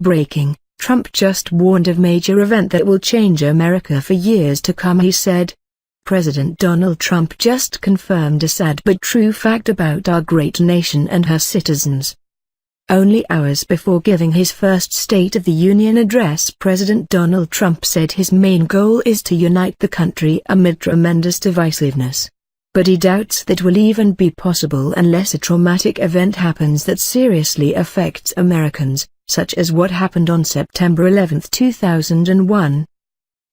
Breaking: Trump just warned of major event that will change America for years to come, he said. President Donald Trump just confirmed a sad but true fact about our great nation and her citizens. Only hours before giving his first State of the Union address, President Donald Trump said his main goal is to unite the country amid tremendous divisiveness. But he doubts that will even be possible unless a traumatic event happens that seriously affects Americans, such as what happened on September 11, 2001.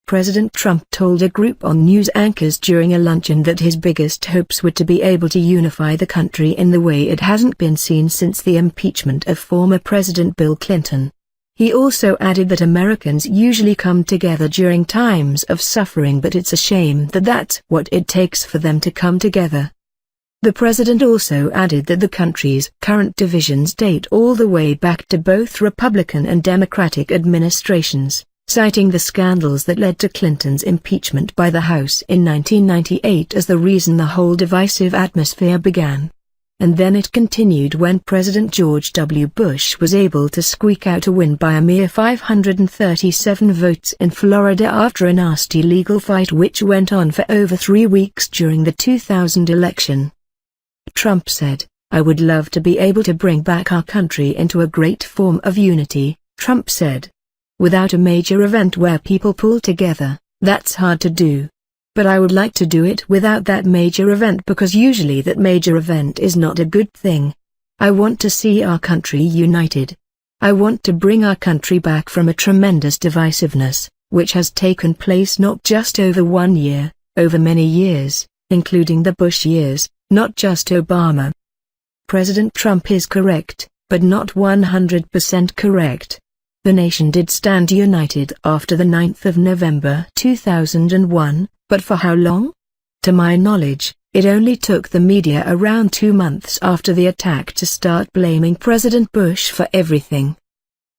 President Trump told a group on news anchors during a luncheon that his biggest hopes were to be able to unify the country in the way it hasn't been seen since the impeachment of former President Bill Clinton. He also added that Americans usually come together during times of suffering, but it's a shame that that's what it takes for them to come together. The president also added that the country's current divisions date all the way back to both Republican and Democratic administrations, citing the scandals that led to Clinton's impeachment by the House in 1998 as the reason the whole divisive atmosphere began. And then it continued when President George W. Bush was able to squeak out a win by a mere 537 votes in Florida after a nasty legal fight which went on for over 3 weeks during the 2000 election. Trump said, "I would love to be able to bring back our country into a great form of unity," Trump said. "Without a major event where people pull together, that's hard to do. But I would like to do it without that major event because usually that major event is not a good thing. I want to see our country united. I want to bring our country back from a tremendous divisiveness, which has taken place not just over 1 year, over many years, including the Bush years, not just Obama." President Trump is correct, but not 100% correct. The nation did stand united after the 9th of November 2001, but for how long? To my knowledge, it only took the media around 2 months after the attack to start blaming President Bush for everything.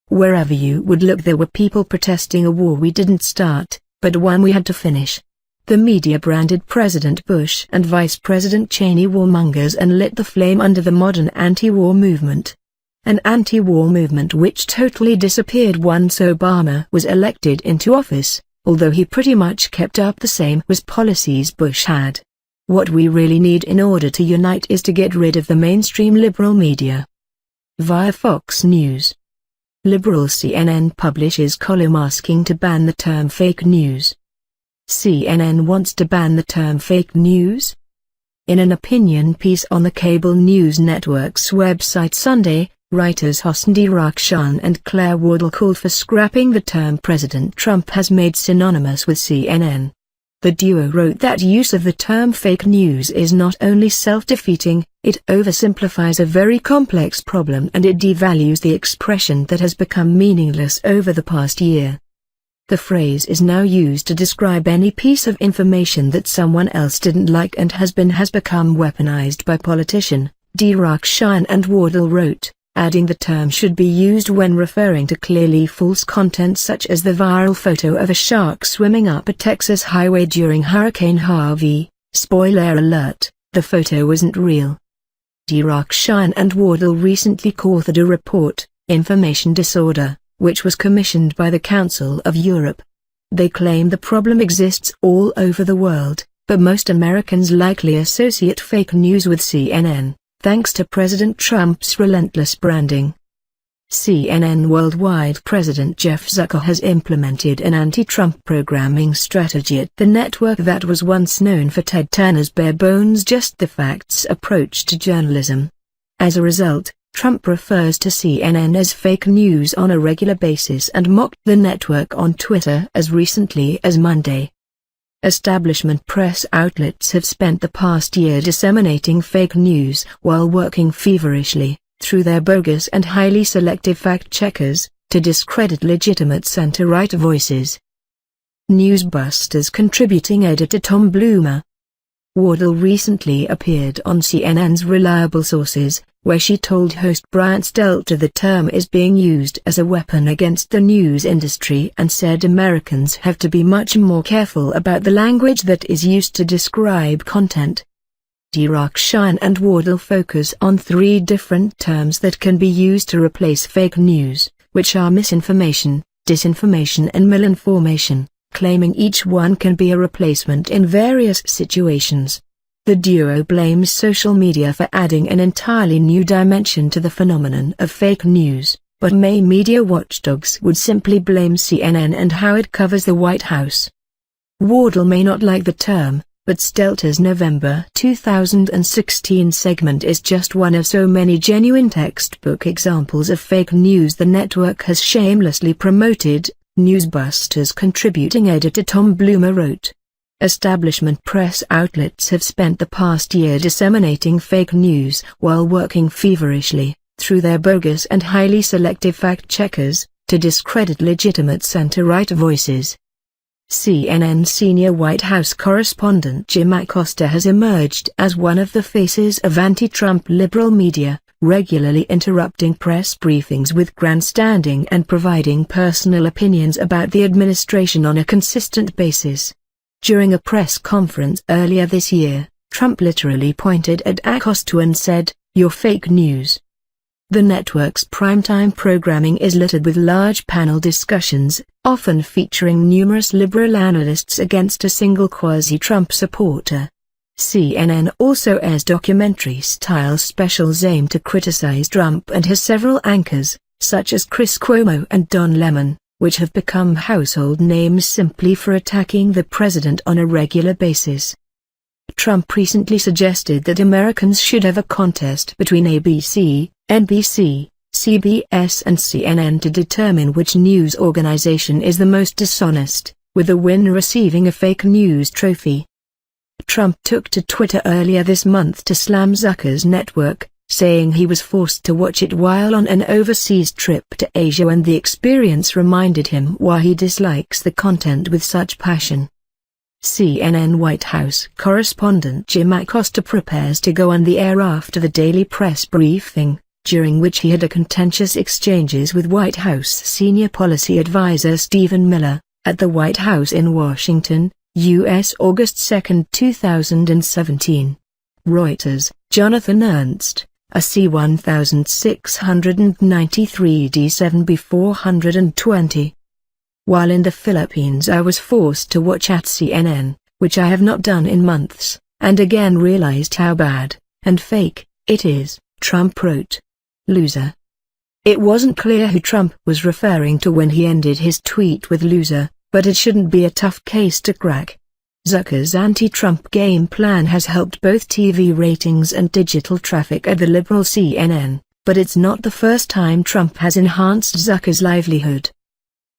Wherever you would look there were people protesting a war we didn't start, but one we had to finish. The media branded President Bush and Vice President Cheney warmongers and lit the flame under the modern anti-war movement. An anti-war movement which totally disappeared once Obama was elected into office, although he pretty much kept up the same was policies Bush had. What we really need in order to unite is to get rid of the mainstream liberal media. Via Fox News. Liberal CNN publishes column asking to ban the term fake news. CNN wants to ban the term fake news? In an opinion piece on the cable news network's website Sunday, writers Hossein Rakhshan and Claire Wardle called for scrapping the term President Trump has made synonymous with CNN. The duo wrote that use of the term fake news is not only self-defeating, it oversimplifies a very complex problem and it devalues the expression that has become meaningless over the past year. The phrase is now used to describe any piece of information that someone else didn't like and has become weaponized by politicians, Rakhshan and Wardle wrote, adding the term should be used when referring to clearly false content such as the viral photo of a shark swimming up a Texas highway during Hurricane Harvey. Spoiler alert, the photo wasn't real. Rakhshan and Wardle recently co-authored a report, Information Disorder, which was commissioned by the Council of Europe. They claim the problem exists all over the world, but most Americans likely associate fake news with CNN, thanks to President Trump's relentless branding. CNN Worldwide President Jeff Zucker has implemented an anti-Trump programming strategy at the network that was once known for Ted Turner's bare-bones just the facts approach to journalism. As a result, Trump refers to CNN as fake news on a regular basis and mocked the network on Twitter as recently as Monday. Establishment press outlets have spent the past year disseminating fake news while working feverishly, through their bogus and highly selective fact-checkers, to discredit legitimate center-right voices. Newsbusters contributing editor Tom Bloomer. Wardle recently appeared on CNN's Reliable Sources, where she told host Brian Stelter the term is being used as a weapon against the news industry and said Americans have to be much more careful about the language that is used to describe content. Rakhshan and Wardle focus on 3 different terms that can be used to replace fake news, which are misinformation, disinformation and malinformation, claiming each one can be a replacement in various situations. The duo blames social media for adding an entirely new dimension to the phenomenon of fake news, but media watchdogs would simply blame CNN and how it covers the White House. Wardle may not like the term, but Stelter's November 2016 segment is just one of so many genuine textbook examples of fake news the network has shamelessly promoted, Newsbusters contributing editor Tom Bloomer wrote. Establishment press outlets have spent the past year disseminating fake news while working feverishly, through their bogus and highly selective fact-checkers, to discredit legitimate center-right voices. CNN senior White House correspondent Jim Acosta has emerged as one of the faces of anti-Trump liberal media, regularly interrupting press briefings with grandstanding and providing personal opinions about the administration on a consistent basis. During a press conference earlier this year, Trump literally pointed at Acosta and said, "You're fake news." The network's primetime programming is littered with large panel discussions, often featuring numerous liberal analysts against a single quasi-Trump supporter. CNN also airs documentary-style specials aimed to criticize Trump and has several anchors, such as Chris Cuomo and Don Lemon, which have become household names simply for attacking the president on a regular basis. Trump recently suggested that Americans should have a contest between ABC, NBC, CBS and CNN to determine which news organization is the most dishonest, with the winner receiving a fake news trophy. Trump took to Twitter earlier this month to slam Zucker's network, saying he was forced to watch it while on an overseas trip to Asia and the experience reminded him why he dislikes the content with such passion. CNN White House correspondent Jim Acosta prepares to go on the air after the daily press briefing, during which he had a contentious exchanges with White House senior policy advisor Stephen Miller, at the White House in Washington, U.S. August 2, 2017. Reuters, Jonathan Ernst, a C1693 D7B420. While in the Philippines I was forced to watch at CNN, which I have not done in months, and again realized how bad, and fake, it is, Trump wrote. Loser. It wasn't clear who Trump was referring to when he ended his tweet with loser, but it shouldn't be a tough case to crack. Zucker's anti-Trump game plan has helped both TV ratings and digital traffic at the liberal CNN, but it's not the first time Trump has enhanced Zucker's livelihood.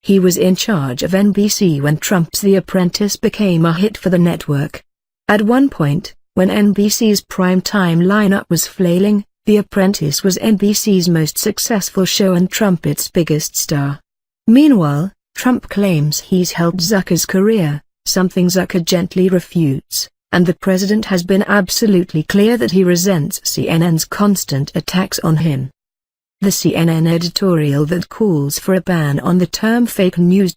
He was in charge of NBC when Trump's The Apprentice became a hit for the network. At one point, when NBC's primetime lineup was flailing, The Apprentice was NBC's most successful show and Trump its biggest star. Meanwhile, Trump claims he's helped Zucker's career, something Zucker gently refutes, and the president has been absolutely clear that he resents CNN's constant attacks on him. The CNN editorial that calls for a ban on the term fake news